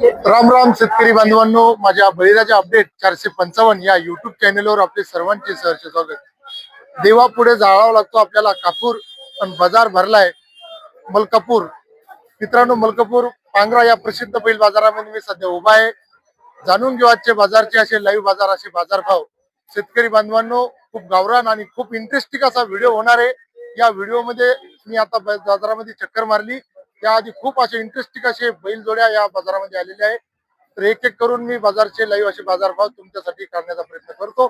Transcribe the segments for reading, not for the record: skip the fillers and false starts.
राम राम शेतकरी बांधवांनो, माझ्या बळीराजा अपडेट 455 या युट्यूब चॅनलवर आपले सर्वांचे सहर्ष स्वागत. देवापुढे जाळावा लागतो आपल्याला कापूर, पण बाजार भरलाय मलकापूर. मित्रांनो, मलकापूर पांगरा या प्रसिद्ध बैल बाजारामध्ये मी सध्या उभा आहे. जाणून घेऊ आजचे बाजारचे असे लाईव्ह बाजार, असे बाजारभाव. शेतकरी बांधवांनो, खूप गावरान आणि खूप इंटरेस्टिंग असा व्हिडिओ होणार आहे. या व्हिडिओमध्ये मी आता बाजारामध्ये चक्कर मारली. त्याआधी खूप असे इंटरेस्टिंग असे बैल जोड्या या बाजारामध्ये आलेल्या आहे. तर एक एक करून मी बाजारचे लाईव्ह असे बाजारभाव तुमच्यासाठी करण्याचा प्रयत्न करतो.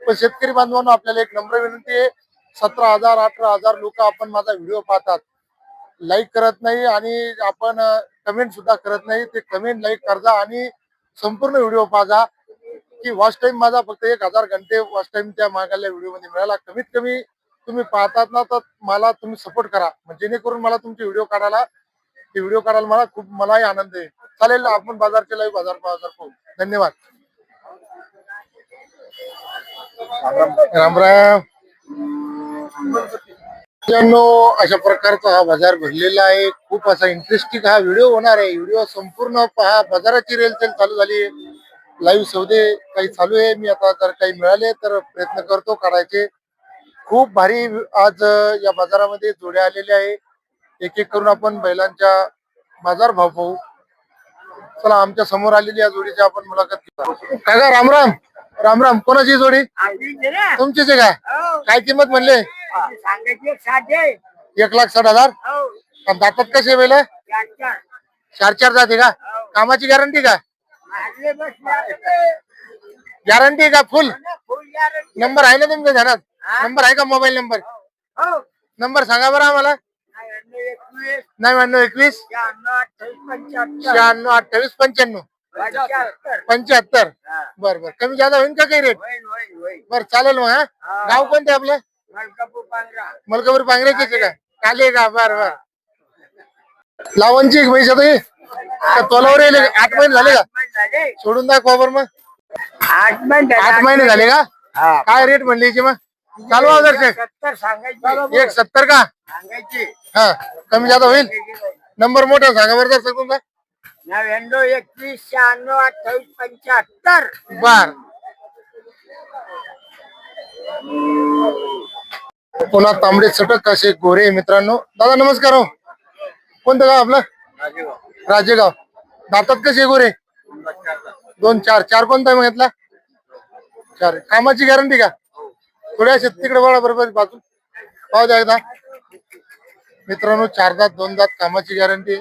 पण शेतकरी बांधवांनो, आपल्याला एक नम्र विनंती आहे. 17,000 18,000 लोक आपण माझा व्हिडिओ पाहतात, लाईक करत नाही आणि आपण कमेंट सुद्धा करत नाही. ते कमेंट लाईक करजा आणि संपूर्ण व्हिडिओ पाहा. की वॉच टाइम माझा फक्त 1,000 घंटे वॉच टाइम त्या मागायला व्हिडिओ मध्ये मिळाला. कमीत कमी तुम्ही पाहतात ना, तर मला तुम्ही सपोर्ट करा, जेणेकरून मला तुमचे व्हिडिओ काढायला मला खूप मलाही आनंद आहे. चालेल, आपण बाजारचे लाईव्ह बाजार पाहू. धन्यवाद. राम राम. अशा प्रकारचा हा बाजार भरलेला आहे. खूप असा इंटरेस्टिंग हा व्हिडिओ होणार आहे. व्हिडिओ संपूर्ण पहा. बाजाराची रेलचेल चालू झाली, लाईव्ह सौदे काही चालू आहे. मी आता जर काही मिळाले तर प्रयत्न करतो काढायचे. खूप भारी आज या बाजारामध्ये जोड्या आलेल्या आहे. एक एक करून आपण बैलांच्या बाजार भाव पाहू. चला, आमच्या समोर आलेली या जोडीची आपण मुलाखत घेऊ. काय का राम राम. राम राम. कोणाची जोडी? तुमचीच आहे का? काय किंमत म्हणले? 1,60,000. दातात कसे बैल? 4 जाते का? कामाची गॅरंटी का? गॅरंटी का? फुल नंबर आहे ना तुमच्या ध्यानात? नंबर आहे का? मोबाईल नंबर नंबर सांगा बरं आम्हाला. 9921 96 28 95 75. बर बर, कमी जादा होईल का काही रेट? बर, चालेल मग. गाव कोणते आपलं? मलकापूर पांगऱ्याचे का? काले का? बर बर. लावणची एक म्हैस आता तोलावर येईल. 8 महिने झाले का? सोडून दाखवा बरं मग. 8 महिने झाले का? काय रेट म्हणली याची मग? चालू आहे 1,70 का? हा, कमी जादा होईल. नंबर मोठा सांगा बरं सर तुमचा. 91 96 28 75. बर. पुन्हा तांबडे चटक असे गोरे. मित्रांनो, दादा नमस्कार. हो, कोणतं गाव आपलं? राजेगाव. दातात कसे गोरे? 2 4 कोणता आहे मग घेतला? 4. कामाची गॅरंटी का? थोड्या तिकडे बघा बरोबर बाजू पाहू द्या एकदा. मित्रांनो, 4 दात 2 दात कामाची गॅरंटी.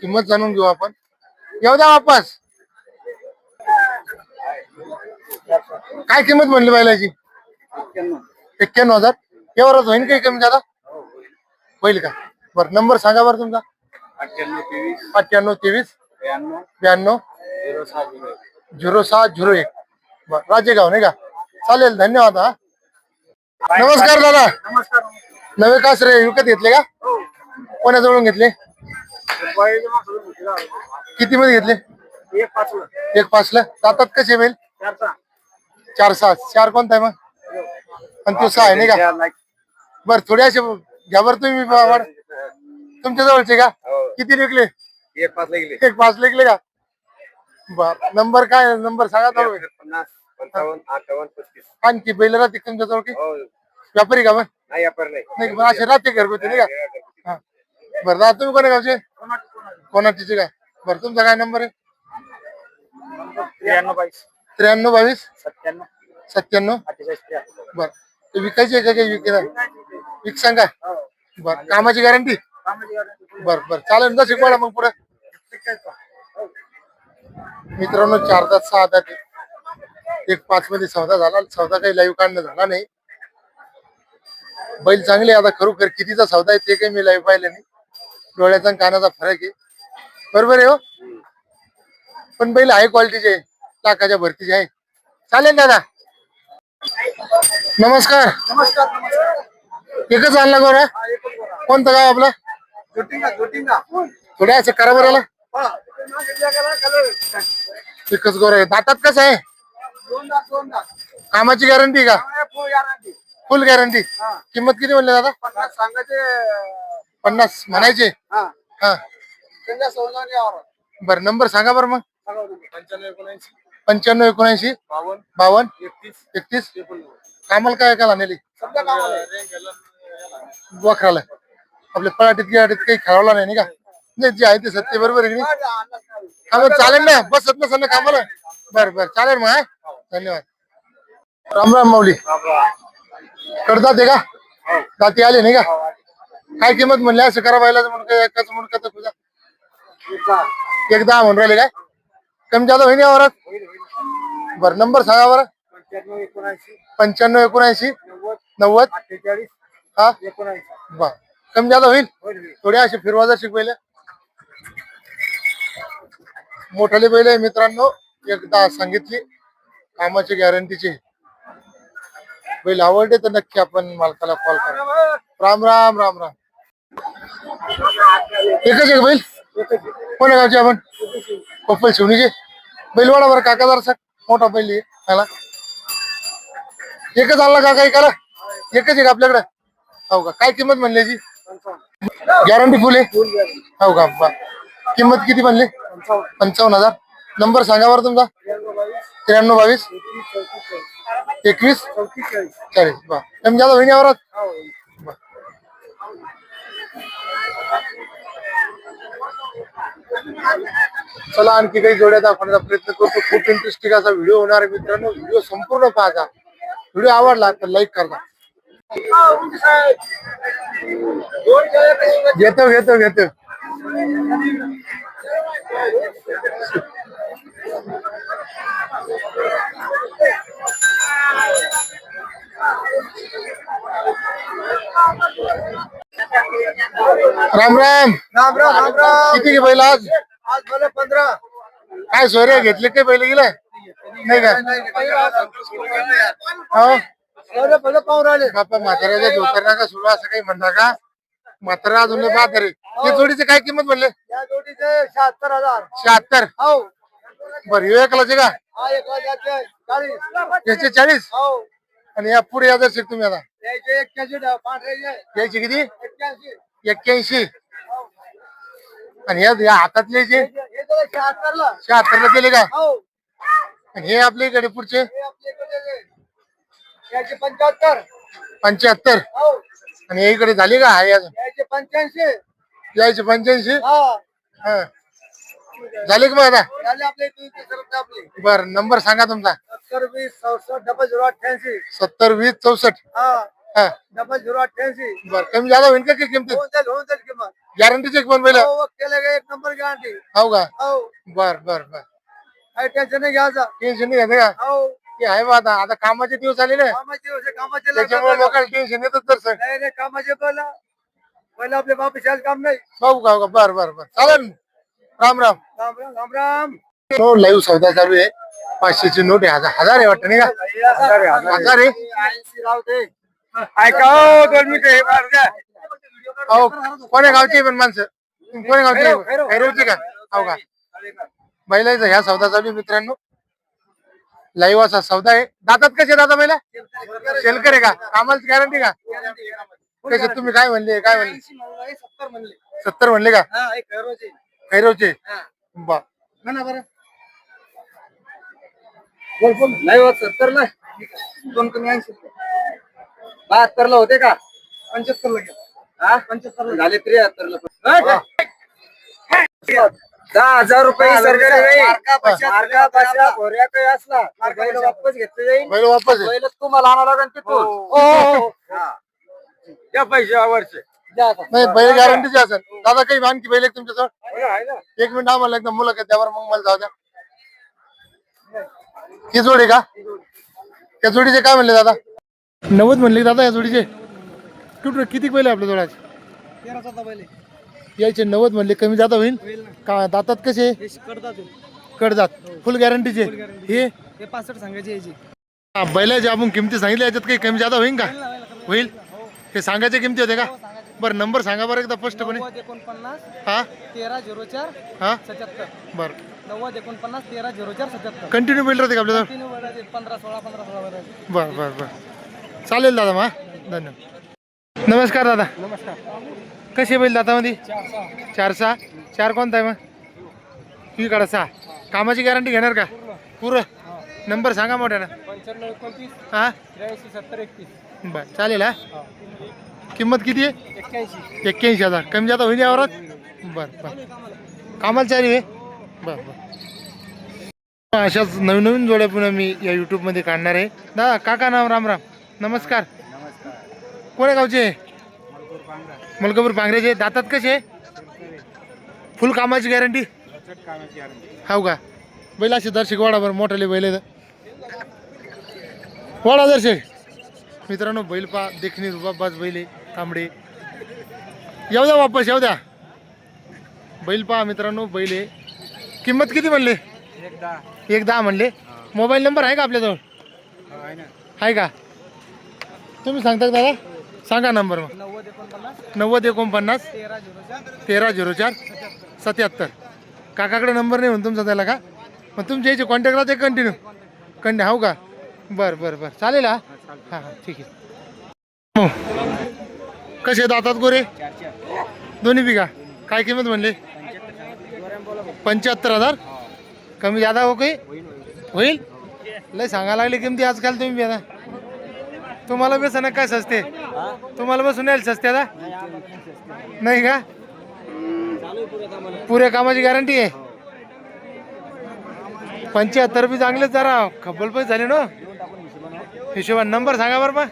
किंमत जाणून घेऊ आपण. येऊ द्या वापस. काय किंमत म्हणली बैलाची? 91,000. एवढंच होईल काही कमी जादा? होईल का? बरं, नंबर सांगा बरं तुमचा. 9823 92 0601. बर, राजेगाव नाही का? चालेल, धन्यवाद. हा, नमस्कार दादा. नवे कासरे विकत घेतले का? कोणाजवळून घेतले? किती मध्ये घेतले? 1,5 ला. दातात कसे बैल? 4 6. 4 कोणता आहे मग? आणि तो 6 आहे नाही का? बर, थोडे असे घ्या बरं तुम्ही. तुमच्या जवळचे का? किती विकले? 1,5 विकले का? बर, नंबर काय? नंबर सांगा. 50 55 58 35. आणखी बैल राहते तुमच्या जवळ की? व्यापारी का? मग नाही, असे राहते घरगुती नाही का? हा, बरं दादा, तुम्ही कोणा गावचे? कोणाचे काय? बरं, तुमचा काय नंबर आहे? 93 22 97. बर, ते विकायचे का? काही विकला? विक सांगा. बर, कामाची गॅरंटी? बर बर, चालेल. ना शिकवायला मग पुढे. मित्रांनो, 4 दात 6 दात 1,5 मध्ये सौदा झाला. सौदा काही लाईव्ह काढणं झाला नाही. बैल चांगले. आता खरोखर कितीचा सौदा आहे ते काही मी लाईव्ह पाहिलं नाही. डोळ्याचा आणि कानाचा फरक आहे. बरोबर आहे हो, पण बैल हाय क्वालिटीचे, लाखाच्या भरतीचे आहे. चालेल दादा, नमस्कार. एकच आणला गोरा? कोणतं गाव आपलं? थोड्या असं करा बरं. एकच गोरा आहे. दातात कसं आहे? कामाची गॅरंटी का? फुल गॅरंटी. किंमत किती म्हणले दादा? 50 म्हणायचे. हा, बरं, नंबर सांगा बरं मग. 95 79 52 31 कामाला काय काय नेली वखराला आपल्या पराठीत गिराटीत काही खेळवला नाही का नाही जे आहे ते सत्य बरोबर आहे की नाही हा मग चालेल ना बसत नसेल ना कामाला बरं चालेल मग धन्यवाद राम राम माऊली करतात आहे का दाती आले नाही का काय किंमत म्हणली असं करा पाहिलं म्हणून काय एकाच म्हणून का तुझा एकदा म्हणून राहिले काय कमी जादा होईन यावरात बरं नंबर सांगा बरं 95 79 90 हा बर कमी जादा होईल थोडी अशी फिरवा जर शिकवायला मोठाले बैल आहे मित्रांनो एकदा सांगितली कामाची गॅरंटीची बैल आवडले तर नक्की आपण मालकाला कॉल करा राम राम राम राम एकच एक बैल कोण्या गावचे आपण कोपल शिवणीचे बैलवाडा बरं काका जरा मोठा बैल आहे त्याला एकच आणला काका एकाला एकच एक आपल्याकडे हो का काय किंमत म्हणली याची गॅरंटी फुल आहे हो का बा किंमत किती म्हणली 55,000 नंबर सांगा बरं तुमचा 93 22 21 40 बा कमी जादा होईन यावरात चला आणखी काही जोड्या दाखवण्याचा प्रयत्न करतो खूप इंटरेस्टिंग असा व्हिडिओ होणार आहे मित्रांनो व्हिडिओ संपूर्ण पाहता व्हिडिओ आवडला तर लाईक करा घेतो राम राम किती गे बैल आज मला 15 काय सोयरे घेतले काय बैल गेले नाही का हो बापा म्हाताऱ्याच्या धोतर का सुरू असं काही म्हणता का म्हातारा अजून म्हातारे हे जोडीचे काय किंमत म्हणले या जोडीचे 76,000 76 हो बरं हे एकलाचे का हा एक वाजाचे 40 याचे 40 हो आणि या पुढे या जर शिक तुम्ही आता याचे 81 पांढरे याची किती 81 81 आणि या हातातले जे हे तर 76 ला 76 ला दिले का हो आणि हे आपल्या इकडे पुढचे हे आपल्याकडे याचे 75 75 हो आणि या इकडे झाली का हाय अजून याचे 85 यायचे 85 हा हा झाले का मग आता झाले आपले तुझे सर्व आपले बर नंबर सांगा तुमचा 70 20 66 0088 70 20 64 हा हा 0088 बर कमी झाला होईल का की किमतीत होऊन जाईल किंमत गॅरंटीचे एक पण बैल हो केले गे एक नंबर गॅरंटी हो का हो बर काही टेन्शन नाही घ्यायचं टेन्शन नाही घ्यायचं का हो ते आहे बा आता कामाचे दिवस आले ना कामाचे दिवस आहे, कामाचे त्याच्यामुळे लग्न लोकांना टेन्शन येतच तर सर नाही कामाचे पहिला आपले बाप काम नाही भाऊ का बर चालेल राम राम राम राम राम राम नो लाईव्ह सौदा चालू आहे 500 ची नोट आहे हजार आहे वाटतं नाही का हजार आहे 80 राहू दे ऐका हो 2 मिनिटं हे बाहेर द्या अहो कोण्या गावची पण माणसं कोण्या गावची खैरवची का हो का बैलाचा ह्या सौदा चालू आहे मित्रांनो लाईव्ह असा सौदा आहे दातात कसे दादा बैला शेलकर आहे का कामाची गॅरंटी का कसे तुम्ही काय म्हणले 70 म्हणले 70 म्हणले का हा एक खैरोचे खैरवचे बा म्हणा बरं बोल नाही होत 70 ला दोन कमी 80 72 ला होते का 75 ला घ्या हा 75 ला झाले 73 ला 10,000 रुपये सरकारी नाही मार्का पैसा भोऱ्या काही असला बैल वापस घेतले जाईल बैल वापस आहे बैल तुम्हाला आणावं लागेल तिथून हो त्या पैशावरचे नाही बैल गॅरंटीचे असेल दादा काही आणखी बैल एक तुमच्याजवळ एक मिनिट आम्हाला एकदम मुलाखत त्यावर मग मला जाऊ द्या ही जोडी का त्या जोडीचे काय म्हणले दादा 90 म्हणले दादा या जोडीचे कुठं किती बैल आपल्या जोडाचे 13 बैल यायचे 90 म्हणले कमी जाता होईल का दातात कसे कडदात फुल गॅरंटीचे हे 65 सांगायचे याची बैलाचे आपण किमती सांगितल्या याच्यात काही कमी जादा होईल का होईल हे सांगायचे किमती होते का बरं नंबर सांगा बरं एकदा स्पष्टपणे 49 हा 1304 हा 77 बरं 49 1304 77 कंटिन्यू बैल राहते का आपल्याजवळ 15 16 बरं चालेल दादा मा धन्यवाद नमस्कार दादा नमस्कार कसे बैल दातामध्ये 4 कोणता आहे मग ही काढा 6 कामाची गॅरंटी घेणार का पुरं? नंबर सांगा मोठ्यानं. 95 29 हां 83 70 31. बरं चालेल. हा किंमत किती आहे? 81. 81,000. कमी जाता होईल यावरात? बरं बरं कामाला चालू आहे. बरं बरं अशाच नवीन नवीन जोड्या पुन्हा मी या यूट्यूबमध्ये काढणार आहे. दादा काका नाव राम राम. नमस्कार. नमस्कार. कोण्या गावचे? मलकूर पांगरा. मलकापूर पांगरेचे. दातात कसे? फुल कामाची गॅरंटी? कामाची गॅरंटी. हो का? बैल असे दर्शक वाडा बरं मोठाले बैल आहेत. वाडा दर्शक मित्रांनो बैल पा देखणी रुबाबाज बैल आहे तांबडे. येऊ द्या वापस येऊ द्या. बैल पहा मित्रांनो बैल आहे. किंमत किती म्हणले? 1,10 म्हणले. मोबाईल नंबर आहे का आपल्याजवळ? आहे का? तुम्ही सांगता का दादा? सांगा नंबर मग. 90 49 1304 77. काकाकडे नंबर नाही म्हणून तुमचा त्याला का? मग तुमच्या याचे कॉन्टॅक्ट राहते कंटिन्यू हो का? बरं बरं बरं चालेल. हा हां हां ठीक आहे. हो कसे दातात गोरे? दोन्ही बिघा. काय किंमत म्हणले? 75,000. कमी जादा हो काही होईल? लय सांगायला लागले किमती आजकाल तुम्ही आता. तुम्हाला बसून काय सस्ते? तुम्हाला बसून यायला सस्ते आता नाही का? पुऱ्या कामाची गॅरंटी आहे. 75 बी चांगलेच जरा खब्बल पैसे झाले ना हिशोबाने. नंबर सांगा बरं मग.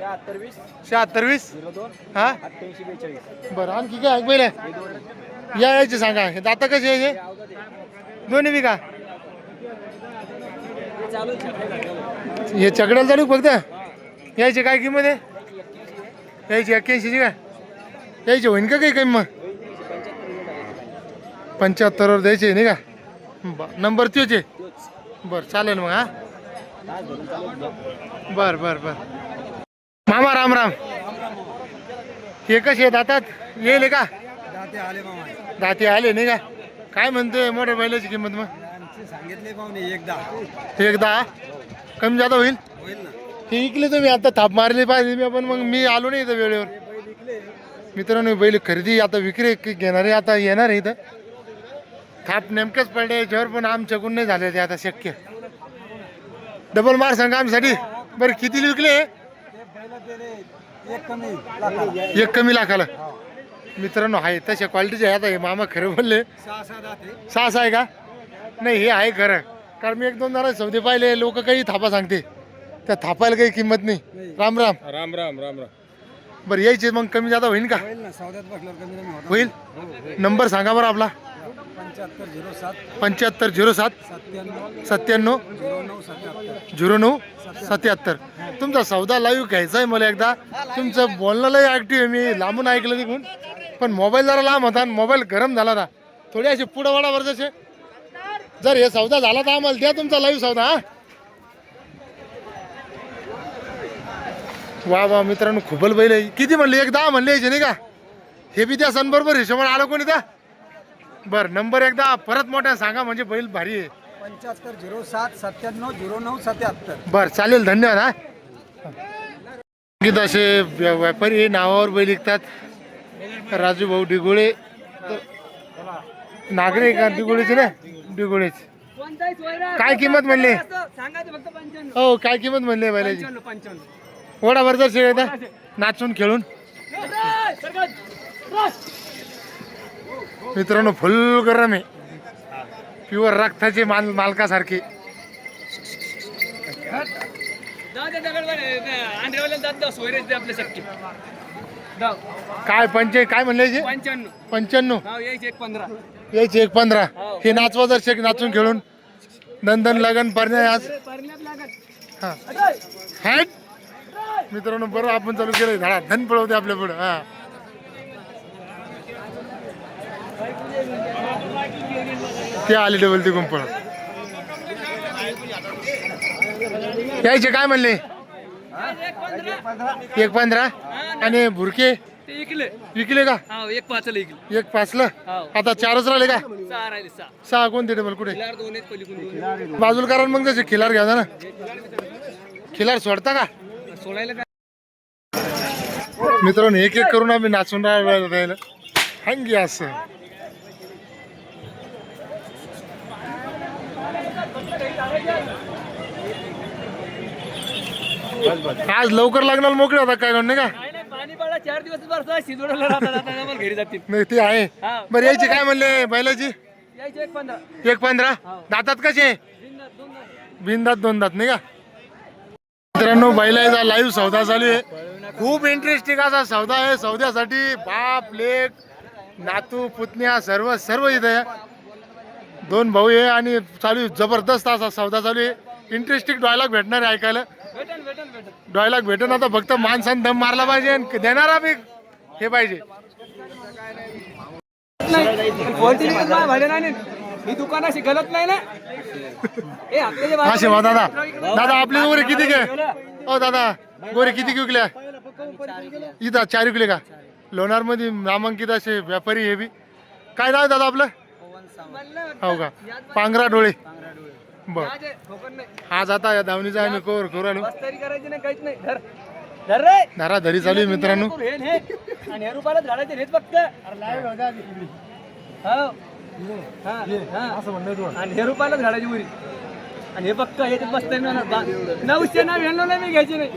76 20 हां बरं. आणखी काय पहिले यायचे सांगा. हे दाता कसे यायचे? दोन्ही बी का? हे चकड्याला चालू फक्त यायचे काय किंमत आहे? यायची 81ची का? यायचे होईन का काही काही मग? 75वर द्यायचे नाही का? नंबर तोच आहे. बरं चालेल मग. हा बरं बरं बरं मामा राम राम. हे कसे दातात येईल का? दाते आले नाही का? काय म्हणतोय मोठ्या बैलाची किंमत मग? सांगितले पाहुणे 1,10. कमी जादा होईल? हे विकले तुम्ही आता थाप मारली पाहिजे मी. पण मग मी आलो नाही इथं वेळेवर. मित्रांनो बैल खरेदी आता विक्री घेणारे आता येणार आहे इथं. थाप नेमकेच पडले याच्यावर पण आमच्याकडून नाही झाले ते आता शक्य. डबल मार सांगा आमच्यासाठी. बरं किती विकले? एक कमी लाखाला. मित्रांनो आहे तशा क्वालिटीचे आहे. आता हे मामा खरं बोलले 6 आहे का? नाही हे आहे खरं. कारण मी 1-2 जरा सौदे पाहिले लोक काही थापा सांगते त्या थापायला काही किंमत नाही. राम राम. राम राम राम राम. बरं यायचे मग कमी जादा होईल का? होईल. नंबर सांगा बरं आपला. 7507 97 09 77. तुमचा सौदा लाईव्ह घ्यायचा आहे मला एकदा. तुमचं बोलणं लई ॲक्टिव्ह आहे. मी लांबून ऐकलं तिकडून पण मोबाईल जरा लांब होता. मोबाईल गरम झाला ना थोडी अशी पुढं वाडावर जसे. जर हे सौदा झाला तर आम्हाला द्या तुमचा लाईव्ह सौदा. हा वा वा मित्रांनो खुबल बैल आहे. किती म्हणले? 1,10 म्हणले यायचे नाही का? हे बी त्या सण बरोबर हिशोबाने आलं कोणी त्या. बरं नंबर एकदा परत मोठ्या सांगा म्हणजे बैल भारी आहे. 7507 97 09 77. बरं चालेल धन्यवाद. हा असे व्यापारी नावावर बैल विकतात. राजू भाऊ डिगोळे नागरिक डिगोळेचे ना डिगोळेचे. काय किंमत म्हणले? हो काय किंमत म्हणले बैलाची? वडाभर जर शेळ्या नाचून खेळून. मित्रांनो फुल गरम आहे. प्युअर रक्ताचे मालकासारखे. काय काय म्हणले? 95 यायचे 1,15. हे नाचवा जर शेक नाचून खेळून नंदन लगन परण्या आज. हा हॅट मित्रांनो बरोबर आपण चालू केलं झाडा धन पळवते आपल्या पुढं. हा ते आले डबल ते गुंपळ. यायचे काय म्हणले? 1,15. आणि भुरके विकले का? 1,5ला. आता 4च राहिले का? 6 कोणते डबल कुठे? बाजूला मग जसे खिलार घ्या ना. खिलार सोडता का? मित्रांनो एक एक करून आम्ही नाचून राहिलो हंगी असं. आज लवकर लागणार मोकळे होता काय नाही का? पाणी पडला 4 दिवस बरसा शिजवडला राहतात घरी जातील. नाही ते आहे. बरं यायची काय म्हणले बैलाची? यायचे 1.15. 1.15 दातात कसे? बिनदात दोन दात नाही का? मित्रांनो बैलाचा लाईव्ह सौदा चालू आहे. खूप इंटरेस्टिंग असा सौदा आहे. सौद्यासाठी बाप लेक नातू पुतण्या सर्व सर्व इथे आहे. 2 भाऊ आहे आणि चालू आहे, जबरदस्त असा सौदा चालू आहे. इंटरेस्टिंग डायलॉग भेटणार आहे ऐकायला. डायलॉग भेटून आता फक्त माणसाने दम मारला पाहिजे आणि देणारा बी हे पाहिजे. ही दुकान अशी गलत नाही ना. असे वा दादा. दादा आपली गोरे किती घे? हो दादा गोरे किती विकल्या? इथं 4 विकले का? लोणार मध्ये नामांकित असे व्यापारी हे बी. काय नाव आहे दादा आपलं? हो का? पांघरा डोळे. बर आज आता या धावणीचा आम्ही कवर करू आलो. करायची नाही काहीच नाही. धर धर रे. धराधरी चालू आहे मित्रांनो. आणि हे रुपयाला झाडाचे हेच फक्त. आणि हे रुपयाला झाडाची उरी आणि हे फक्त हे बसता 999 नाही मी घ्यायची नाही.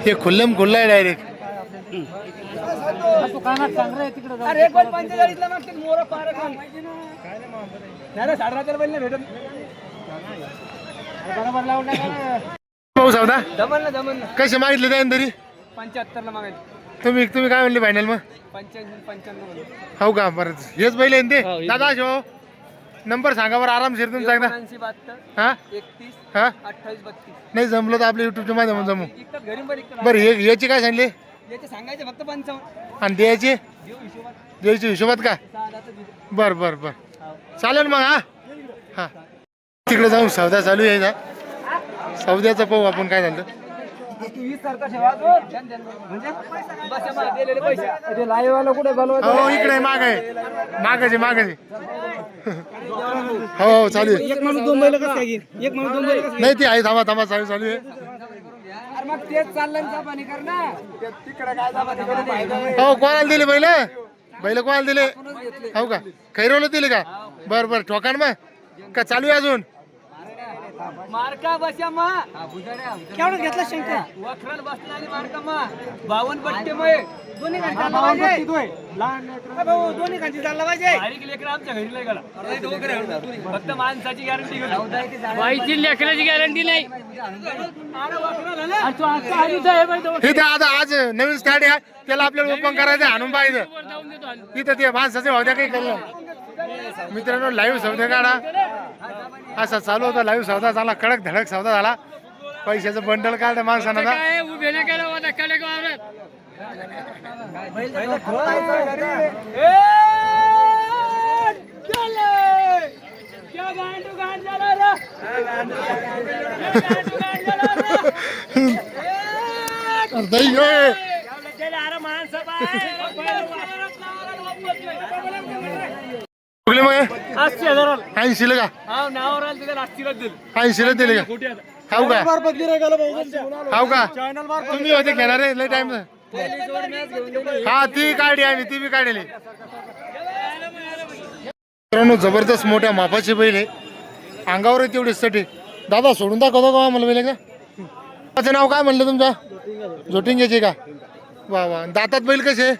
हे खुल्लम खुल्ला आहे डायरेक्ट. अरे 45 ला मागतील मोर पार खान. नाही 17.5 बैल नाही भेटत. भाऊ सौदा जमन ना कसे मागितले त्याने तरी? 75 ला मागायचे. तुम्ही काय म्हणले फायनल मग? 85-95. हो का? बरं हेच बैल आहे ना ते दादा. शो नंबर सांगा बरं आरामशीर तुम्ही सांगा. 72 हा 31 हा 28 32. नाही जमलं तर आपल्या युट्यूबच्या माध्यमातून जमू. इकडं घरी पण इकडं बरं हे याची काय सांगले याचे सांगायचे फक्त 55. आणि द्यायची देऊ हिशोबात द्यायची हिशोबात का? 6 दिले. बर चालेल मग. हा तिकडे जाऊन सौदा चालू आहे ना. सौद्याचं पाहू आपण काय झालं. 20 सारखा ठेवा म्हणजे बस दिलेले पैसे ते लाईव्ह वाला कुठे हो इकडे माग आहे. मागाचे हो चालू आहे. एक माणूस 2 बैल कसं काय घेईन? एक माणूस 2 बैल कसं नाही ते आहे. थांबा चालू आहे. अरे मग तेच चाललंय ना पाणी कर ना. तिकडे काय हो कोणाला दिले बैल कोणाला दिले? हो का? खैरवलं दिले का? बर ठोकाण मग का चालू आहे अजून? मार्का बसया मा केवढं घेतला शंकर वखराल बसला आणि मार्का मा 52 पट्टे मय दोन्ही खांची चालला पाहिजे. भाऊ दोन्ही खांची चालला पाहिजे. बारीक लेकर आमच्या घरी नाही गेला. फक्त माणसाची गॅरंटी घेतो. बाईची लेकराची गॅरंटी नाही. हे ते आता आज नवीन स्टार्ट आहे त्याला आपल्याला ओपन करायचं आणून पाहिजे. इथं ते माणसाचे होत्या काही केलं. मित्रांनो लाईव्ह सौदा काढा. असा चालू होता लाईव्ह सौदा झाला. कडक धडक सौदा झाला. पैशाचं बंडल काढलं माणसानं. उभे नाही केलं होता कडक वावरात. मग 80,000 80 का? हा नावावर आलं त्याला 80 दिलं. 80 दिले का? हाव का? हाव का? तुम्ही होते घेणारे लय टाइम. हा ती काढली आम्ही ती बी काढली. मित्रांनो जबरदस्त मोठ्या मापाची बैल आहे. अंगावर तेवढी सटे. दादा सोडून दाखवतो का मला बैल का? त्याचं नाव काय म्हणलं तुमच्या? झोटिंग्याचे का? वा दातात बैल कसे?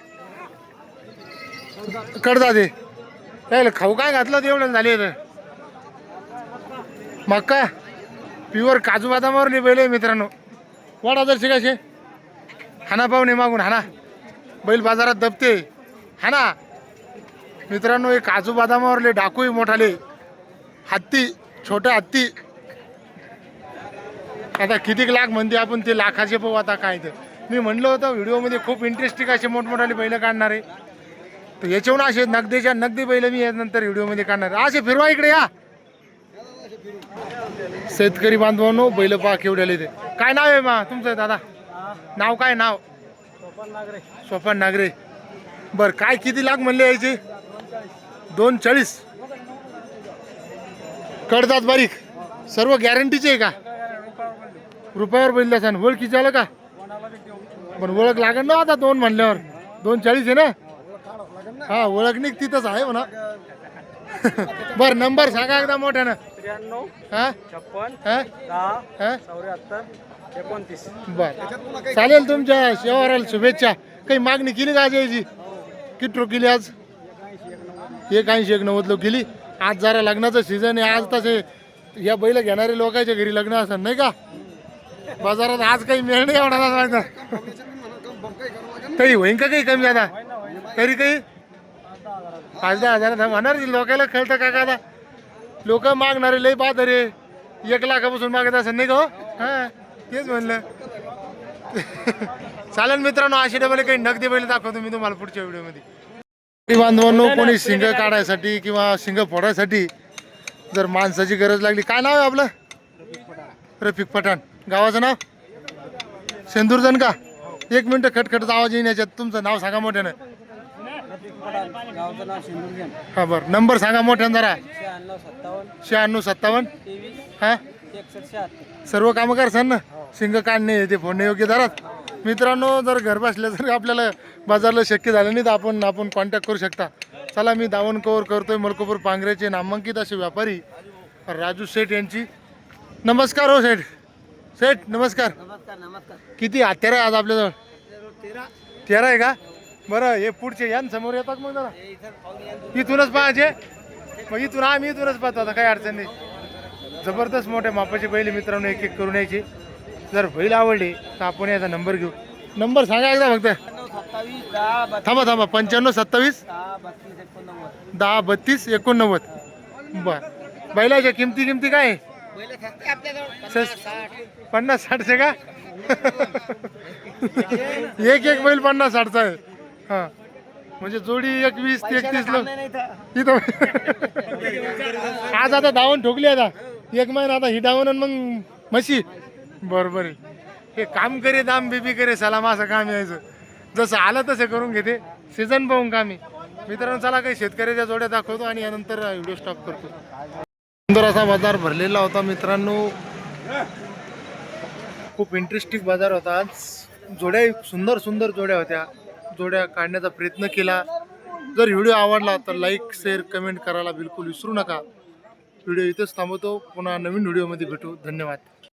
कडदादे. खाऊ काय घातलं तेवढं झाले मक्का प्युअर काजू बदामावर बैल आहे मित्रांनो. वाडा जर शिकायचे हाना पाहुणे मागून हाना. बैल बाजारात दबते हाना. मित्रांनो हे काजू बदामावरले डाकूही मोठाले. हत्ती छोटा हत्ती. आता कितीक लाख म्हणते आपण ते लाखाचे पाहू आता काय. तर मी म्हणलं होतं व्हिडिओमध्ये खूप इंटरेस्टिंग असे मोठमोठाले बैल काढणार आहे. तर याच्यावरून असे नगदी बैल मी नंतर व्हिडिओमध्ये काढणार. असे फिरवा इकडे या. शेतकरी बांधवांनो बैल पहा केवढ्याले ते. काय नाव आहे मा तुमचं दादा? नाव काय नाव? सोपान नागरे. बर काय किती लाख म्हणले यायचे? 240. कडदात बारीक सर्व गॅरंटीचे आहे का? रुपयावर बैल द्या. ओळखीचे आलं का? पण ओळख लागेल ना आता 2 म्हणल्यावर. 240 आहे ना? हा ओळख नाही तिथंच आहे म्हणा. बर नंबर सांगा एकदा मोठ्यानं. 93 हा 56 हा 10 हा 74 29. बर चालेल. तुमच्या व्यवहाराला शुभेच्छा. काही मागणी केली का आज यायची? किती रो केली आज? 81 90 केली. आज जरा लग्नाचं सीझन आहे. आज तसे या बैल घेणारे लोकांच्या घरी लग्न असतात नाही का? बाजारात आज काही मिळ नाही एवढा काही होईन का काही कमी आता तरी काही 5-10 हजार होणार. लोकांना कळतं का आता लोक मागणारे लय बाद रे 1 लाखापासून मागत असं नाही का हो? हा तेच म्हणलं. चालेल मित्रांनो अशी डबल काही नगदी बैल दाखवतो मी तुम्हाला पुढच्या व्हिडिओमध्ये. बांधवांनो कोणी शिंग काढायसाठी किंवा शिंग फोडायसाठी जर माणसाची गरज लागली. काय नाव आहे आपलं? रफिक पठाण. गावाचं नाव? शेंदूरजण का? 1 मिनिट खटखटचा आवाज येईन याच्यात. तुमचं नाव सांगा मोठ्यानं. गावचं नाव सिंदूरजन. हा बरं नंबर सांगा मोठ्यानं जरा. 96 57 96 57 23 हा 61 76. सर्व कामं करसान ना? शिंग काढणे ते फोडणे योग्य दरात. मित्रांनो जर घर बसल्या जर आपल्याला बाजारला शक्य झालं नाही तर आपण कॉन्टॅक्ट करू शकता. चला मी दावण कव्हर करतोय मलकोपूर पांगऱ्याचे नामांकित असे व्यापारी राजू शेठ यांची. नमस्कार हो शेठ. शेठ नमस्कार. नमस्कार. किती हत्यार आहे आज आपल्याजवळ? 13 आहे का? बरं हे पुढचे यान समोर येतात मग जरा इथूनच पाहायचे. मग इथूनच पाहतो आता काही अडचण नाही. जबरदस्त मोठ्या मापाचे बैल मित्रांनो एक एक करून यायचे. जर बैल आवडले तर आपण याचा नंबर घेऊ. नंबर सांगा एकदा फक्त. 97 10 थांबा 95 27 10 32 89. बर बैलाच्या किमती काय आहे? 50-60 का? एक बैल 50-60 आहे. हा म्हणजे जोडी 20-31 ला इथं. आज आता धावून ठोकली आता 1 महिना आता ही धावून आणि मग म्हशी. बरोबर आहे. हे काम करे दाम बेबी करे सलाम असं काम यायचं. जसं आलं तसं करून घेते. सीझन पाहून कामी. मित्रांनो चला काही शेतकऱ्याच्या जोड्या दाखवतो आणि यानंतर व्हिडिओ स्टॉप करतो. सुंदर असा बाजार भरलेला होता मित्रांनो. खूप इंटरेस्टिंग बाजार होता आज. जोड्या सुंदर जोड्या होत्या. जोड्या काढण्याचा प्रयत्न केला. जर व्हिडिओ आवडला तर लाईक शेअर कमेंट करायला बिलकुल विसरू नका. व्हिडिओ इथेच थांबवतो. पुन्हा नवीन व्हिडिओमध्ये भेटू. धन्यवाद.